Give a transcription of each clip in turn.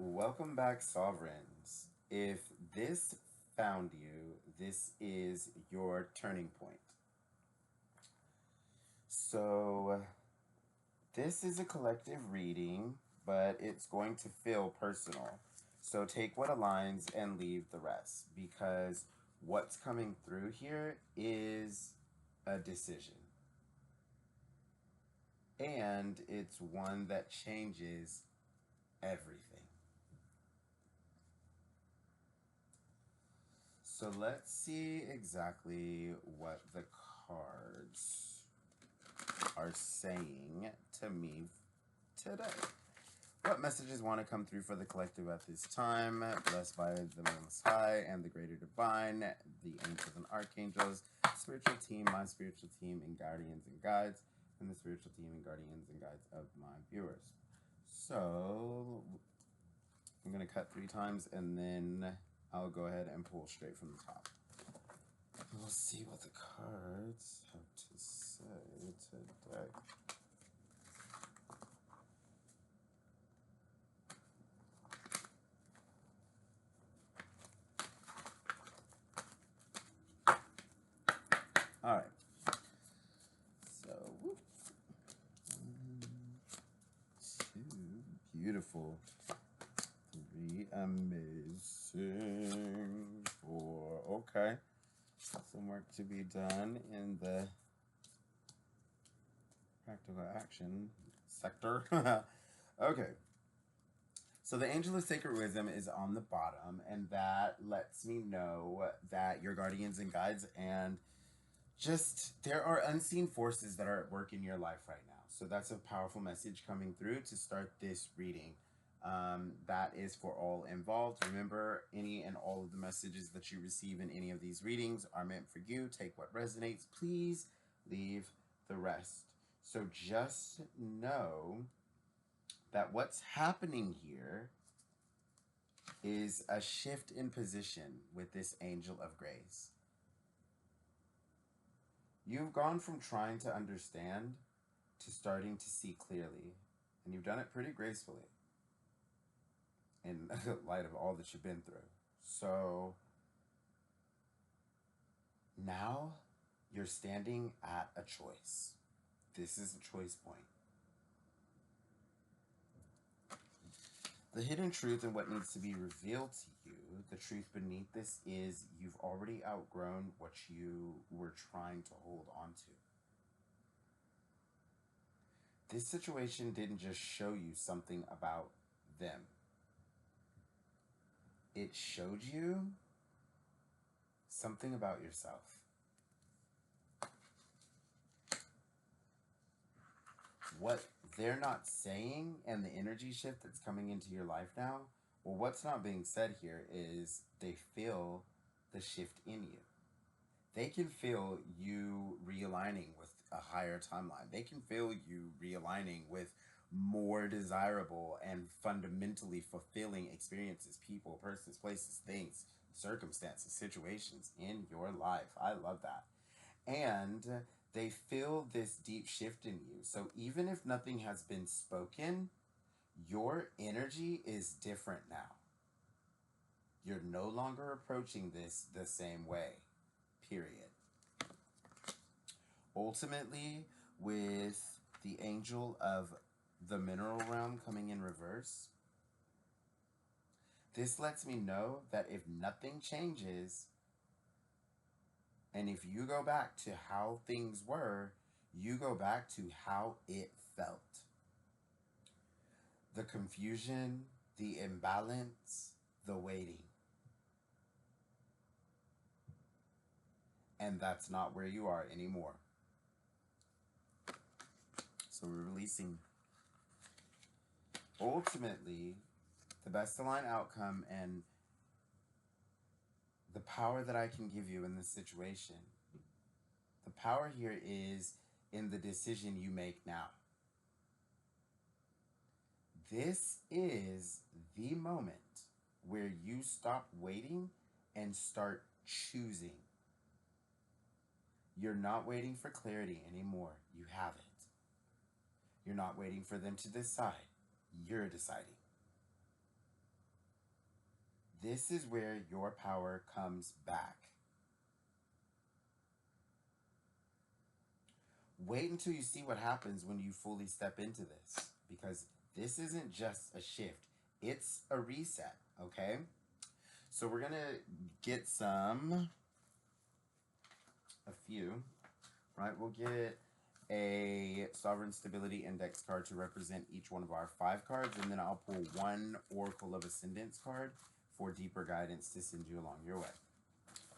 Welcome back, Sovereigns. If this found you, this is your turning point. So, this is a collective reading, but it's going to feel personal. So, take what aligns and leave the rest because what's coming through here is a decision. And it's one that changes everything. So let's see exactly what the cards are saying to me today. What messages want to come through for the collective at this time? Blessed by the Most High and the Greater Divine, the angels and archangels, spiritual team, my spiritual team, and guardians and guides, and the spiritual team and guardians and guides of my viewers. So I'm going to cut 3 times and then I'll go ahead and pull straight from the top. We'll see what the cards have to say today. All right. So, 1, 2, beautiful. 3, amazing. 4, okay. Some work to be done in the practical action sector. Okay. So the Angel of Sacred Wisdom is on the bottom, and that lets me know that your guardians and guides and just there are unseen forces that are at work in your life right now. So that's a powerful message coming through to start this reading. That is for all involved. Remember, any and all of the messages that you receive in any of these readings are meant for you. Take what resonates. Please leave the rest. So just know that what's happening here is a shift in position with this angel of grace. You've gone from trying to understand to starting to see clearly, and you've done it pretty gracefully in light of all that you've been through. So now you're standing at a choice. This is a choice point. The hidden truth and what needs to be revealed to you, the truth beneath this is you've already outgrown what you were trying to hold on to. This situation didn't just show you something about them. It showed you something about yourself. What they're not saying and the energy shift that's coming into your life now, well, what's not being said here is they feel the shift in you. They can feel you realigning with a higher timeline. They can feel you realigning with more desirable and fundamentally fulfilling experiences, people, persons, places, things, circumstances, situations in your life. I love that. And they feel this deep shift in you. So even if nothing has been spoken, your energy is different now. You're no longer approaching this the same way, period. Ultimately, with the angel of the mineral realm coming in reverse, this lets me know that if nothing changes, and if you go back to how things were, you go back to how it felt. The confusion, the imbalance, the waiting. And that's not where you are anymore. So we're releasing. Ultimately, the best aligned outcome and the power that I can give you in this situation, the power here is in the decision you make now. This is the moment where you stop waiting and start choosing. You're not waiting for clarity anymore. You have it. You're not waiting for them to decide. You're deciding. This is where your power comes back. Wait until you see what happens when you fully step into this, because this isn't just a shift, it's a reset, okay? So we're gonna get a few, right? We'll get a Sovereign Stability Index card to represent each one of our 5 cards, and then I'll pull one Oracle of Ascendance card for deeper guidance to send you along your way.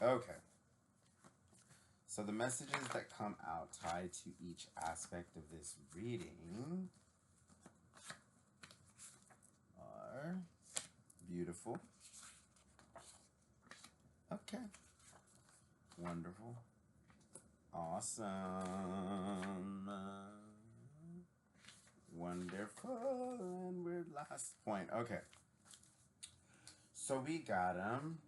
Okay. So the messages that come out tied to each aspect of this reading are beautiful. Okay. Wonderful. Awesome. Wonderful. And we're last point. Okay. So we got them.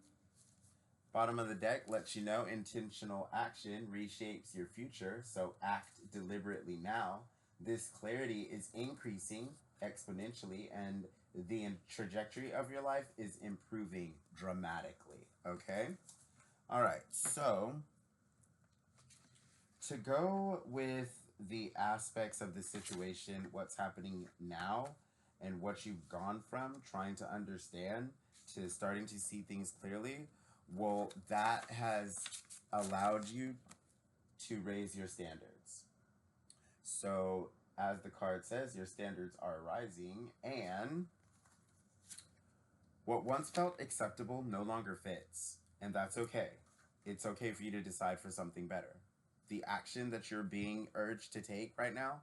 Bottom of the deck lets you know intentional action reshapes your future. So act deliberately now. This clarity is increasing exponentially, and the trajectory of your life is improving dramatically. Okay? All right. So to go with the aspects of the situation, what's happening now, and what you've gone from trying to understand to starting to see things clearly, well, that has allowed you to raise your standards. So, as the card says, your standards are rising, and what once felt acceptable no longer fits. And that's okay. It's okay for you to decide for something better. The action that you're being urged to take right now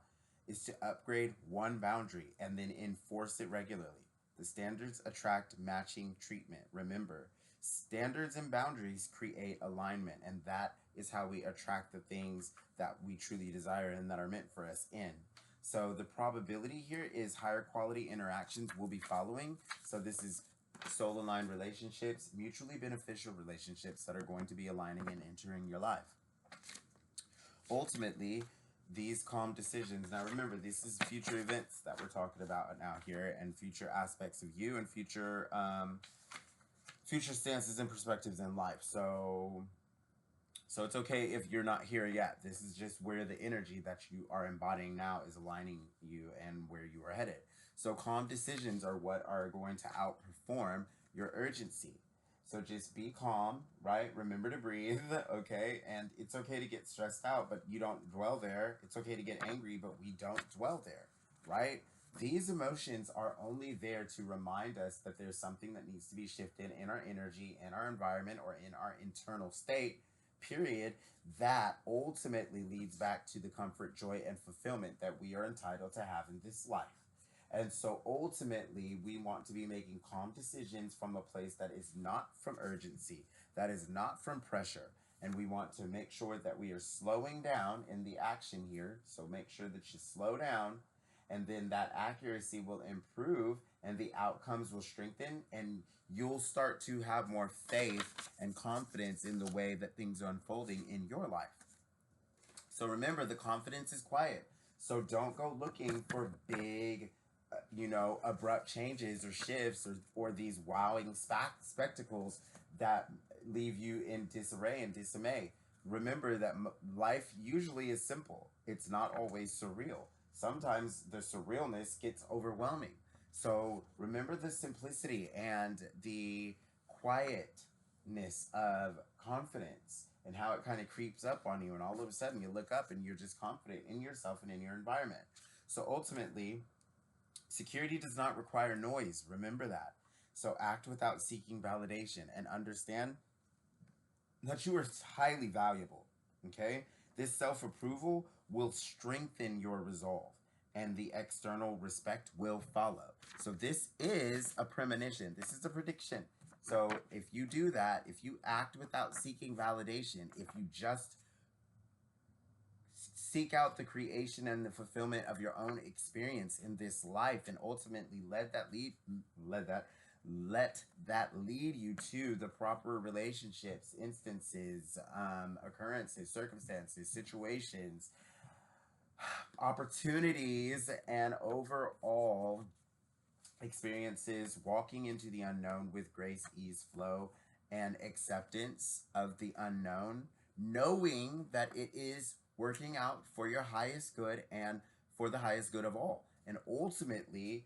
is to upgrade one boundary and then enforce it regularly. The standards attract matching treatment. Remember, standards and boundaries create alignment, and that is how we attract the things that we truly desire and that are meant for us in. So the probability here is higher quality interactions will be following. So this is soul aligned relationships, mutually beneficial relationships that are going to be aligning and entering your life. Ultimately, these calm decisions, now remember, this is future events that we're talking about now here, and future aspects of you, and future stances and perspectives in life. So it's okay if you're not here yet. This is just where the energy that you are embodying now is aligning you and where you are headed. So calm decisions are what are going to outperform your urgency. So just be calm, right? Remember to breathe, okay? And it's okay to get stressed out, but you don't dwell there. It's okay to get angry, but we don't dwell there, right? These emotions are only there to remind us that there's something that needs to be shifted in our energy, in our environment, or in our internal state, period, that ultimately leads back to the comfort, joy, and fulfillment that we are entitled to have in this life. And so ultimately, we want to be making calm decisions from a place that is not from urgency, that is not from pressure. And we want to make sure that we are slowing down in the action here. So make sure that you slow down, and then that accuracy will improve and the outcomes will strengthen, and you'll start to have more faith and confidence in the way that things are unfolding in your life. So remember, the confidence is quiet. So don't go looking for big, abrupt changes or shifts, or these wowing spectacles that leave you in disarray and dismay. Remember that life usually is simple. It's not always surreal. Sometimes the surrealness gets overwhelming. So remember the simplicity and the quietness of confidence, and how it kind of creeps up on you, and all of a sudden you look up and you're just confident in yourself and in your environment. So ultimately, security does not require noise. Remember that. So act without seeking validation, and understand that you are highly valuable. Okay? This self approval will strengthen your resolve, and the external respect will follow. So this is a premonition, this is a prediction. So if you do that, if you act without seeking validation, if you just seek out the creation and the fulfillment of your own experience in this life, and ultimately let that lead you to the proper relationships, instances, occurrences, circumstances, situations, opportunities, and overall experiences, walking into the unknown with grace, ease, flow, and acceptance of the unknown, knowing that it is working out for your highest good and for the highest good of all, and ultimately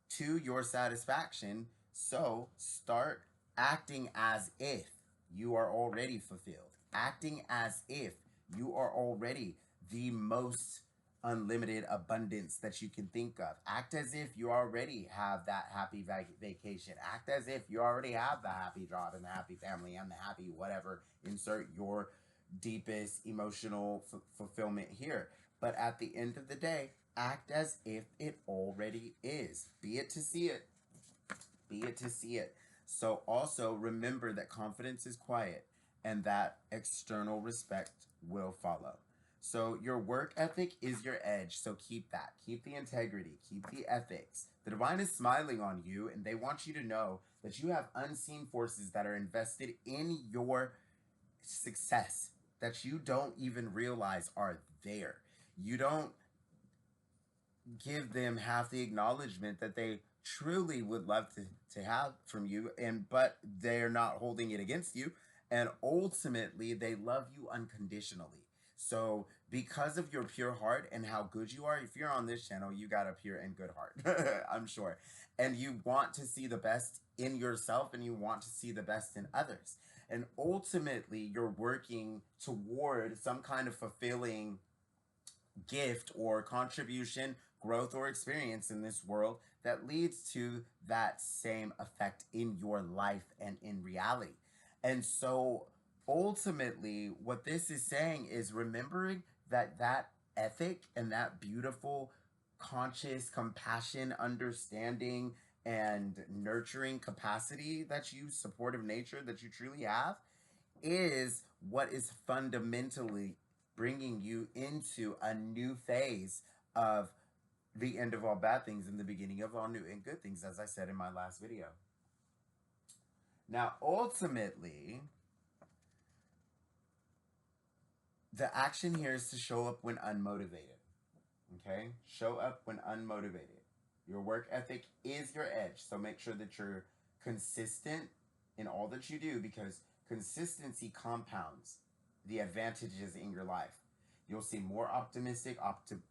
to your satisfaction. So start acting as if you are already fulfilled, acting as if you are already the most unlimited abundance that you can think of. Act as if you already have that happy vacation. Act as if you already have the happy job and the happy family and the happy whatever. Insert your deepest emotional fulfillment here. But at the end of the day, act as if it already is. Be it to see it. Be it to see it. So also remember that confidence is quiet and that external respect will follow. So your work ethic is your edge. So keep that. Keep the integrity. Keep the ethics. The divine is smiling on you and they want you to know that you have unseen forces that are invested in your success that you don't even realize are there. You don't give them half the acknowledgement that they truly would love to have from you, and but they're not holding it against you, and ultimately they love you unconditionally. So because of your pure heart and how good you are, if you're on this channel, you got a pure and good heart. I'm sure. And you want to see the best in yourself and you want to see the best in others, and ultimately you're working toward some kind of fulfilling gift or contribution, growth, or experience in this world that leads to that same effect in your life and in reality. And so ultimately, what this is saying is remembering that that ethic and that beautiful, conscious, compassion, understanding, and nurturing capacity that you, supportive nature that you truly have, is what is fundamentally bringing you into a new phase of the end of all bad things and the beginning of all new and good things, as I said in my last video. Now, ultimately, the action here is to show up when unmotivated. Okay? Show up when unmotivated. Your work ethic is your edge, so make sure that you're consistent in all that you do, because consistency compounds the advantages in your life. You'll see more optimistic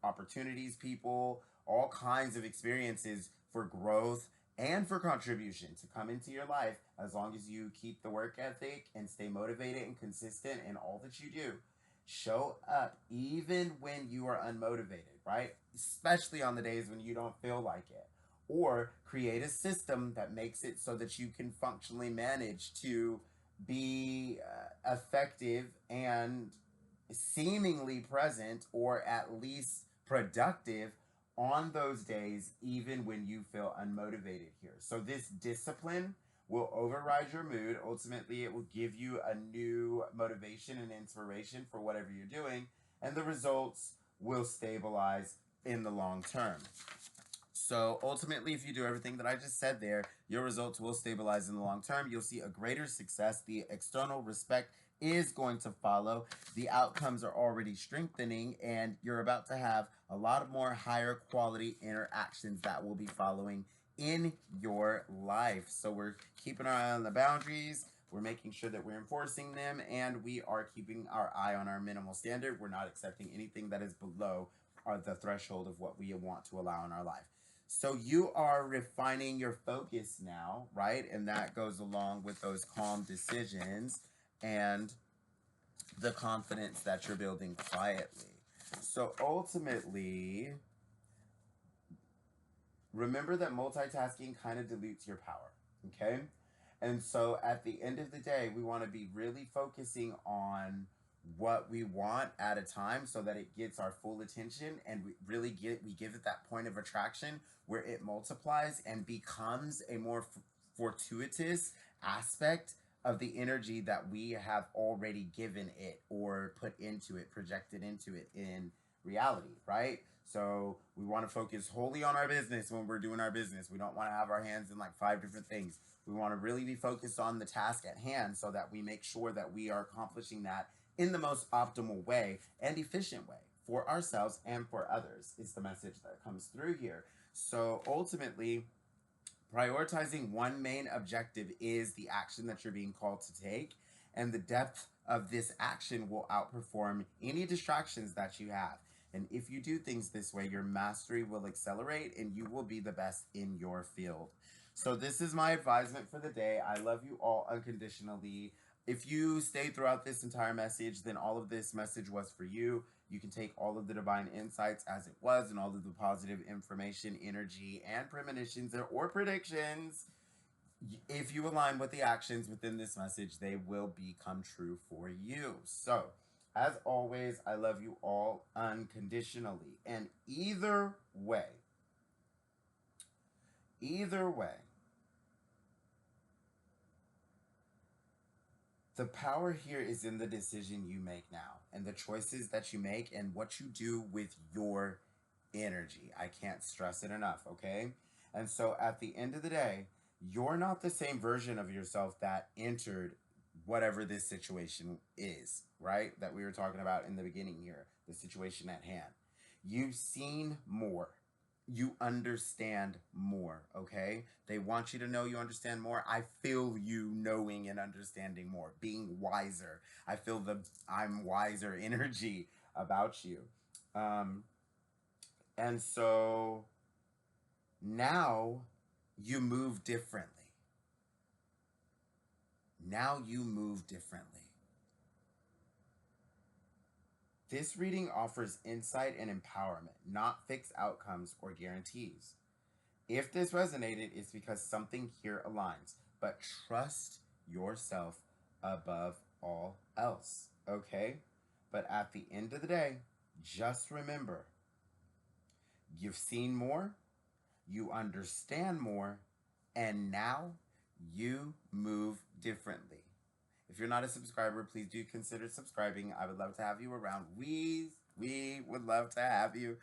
opportunities, people, all kinds of experiences for growth and for contribution to come into your life as long as you keep the work ethic and stay motivated and consistent in all that you do. Show up even when you are unmotivated, right? Especially on the days when you don't feel like it. Or create a system that makes it so that you can functionally manage to be effective and seemingly present, or at least productive, on those days, even when you feel unmotivated here. So this discipline will override your mood. Ultimately, it will give you a new motivation and inspiration for whatever you're doing, and the results will stabilize in the long term. So ultimately, if you do everything that I just said there, your results will stabilize in the long term. You'll see a greater success. The external respect is going to follow. The outcomes are already strengthening, and you're about to have a lot of more higher quality interactions that will be following in your life. So we're keeping our eye on the boundaries. We're making sure that we're enforcing them, and we are keeping our eye on our minimal standard. We're not accepting anything that is below the threshold of what we want to allow in our life. So you are refining your focus now, right? And that goes along with those calm decisions and the confidence that you're building quietly. So ultimately, remember that multitasking kind of dilutes your power, okay? And so at the end of the day, we want to be really focusing on what we want at a time so that it gets our full attention, and we give it that point of attraction where it multiplies and becomes a more fortuitous aspect of the energy that we have already given it or put into it, projected into it in reality, right? So we want to focus wholly on our business when we're doing our business. We don't want to have our hands in like 5 different things. We want to really be focused on the task at hand so that we make sure that we are accomplishing that in the most optimal way and efficient way for ourselves and for others, is the message that comes through here. So ultimately, Prioritizing one main objective is the action that you're being called to take, and the depth of this action will outperform any distractions that you have. And if you do things this way, your mastery will accelerate and you will be the best in your field. So, this is my advisement for the day. I love you all unconditionally. If you stayed throughout this entire message, then all of this message was for you. You can take all of the divine insights as it was and all of the positive information, energy, and premonitions or predictions. If you align with the actions within this message, they will become true for you. So, as always, I love you all unconditionally. And either way, the power here is in the decision you make now and the choices that you make and what you do with your energy. I can't stress it enough, okay? And so at the end of the day, you're not the same version of yourself that entered whatever this situation is, right? That we were talking about in the beginning here, the situation at hand. You've seen more. You understand more, okay? They want you to know you understand more. I feel you knowing and understanding more, being wiser. I feel the I'm wiser energy about you. Um, and so now you move differently. Now you move differently. This reading offers insight and empowerment, not fixed outcomes or guarees. If this resonated, it's because something here aligns, but trust yourself above all else, okay? But at the end of the day, just remember you've seen more, you understand more, and now you move differently. If you're not a subscriber, please do consider subscribing. I would love to have you around. We would love to have you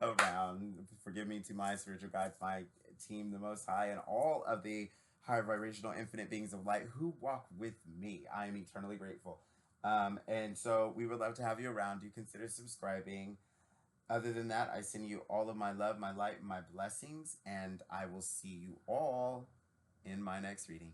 around. Forgive me to my spiritual guides, my team, the Most High, and all of the higher vibrational infinite beings of light who walk with me. I am eternally grateful. And so we would love to have you around. Do consider subscribing. Other than that, I send you all of my love, my light, my blessings, and I will see you all in my next reading.